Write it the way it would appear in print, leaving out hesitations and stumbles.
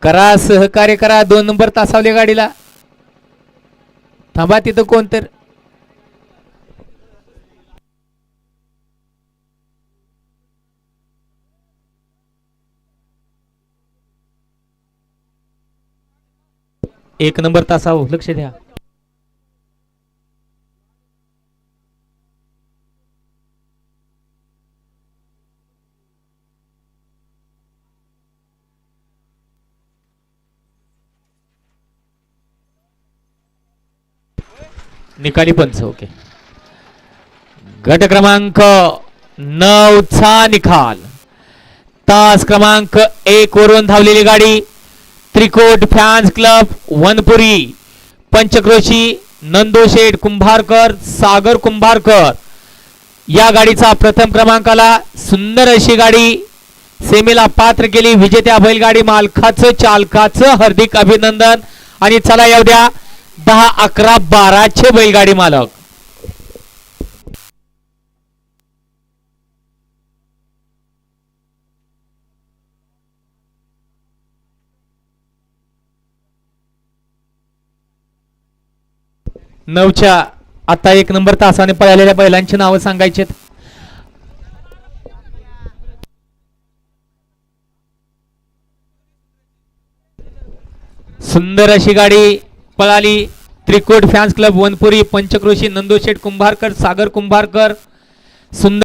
करा सहकार्य करा. 2 नंबर तासावले गाडीला. थांबा तिथं कोणतर. एक नंबर तासाव लक्ष द्या. निकाली पंच. ओके. गट क्रमांक 9 चा निकाल. तास क्रमांक 1 वरून धावलेली गाडी त्रिकोट फॅन्स क्लब वनपुरी, पंचक्रोशी, नंदोशेठ कुंभारकर, सागर कुंभारकर या गाडीचा प्रथम क्रमांकाला. सुंदर अशी गाडी सेमीला पात्र केली. विजेत्या बैलगाडी मालकाचं चालकाचं हार्दिक अभिनंदन. आणि चला येऊ द्या 10, 11, 12 बैलगाडी मालक. नऊच्या आता 1 नंबर तासाने पळालेल्या बैलांची नावं सांगायची. सुंदर अशी गाडी पळाली. त्रिकोट फॅन्स क्लब वनपुरी, पंचक्रोशी, नंदोशेठ कुंभारकर, सागर कुंभारकर. सुंदर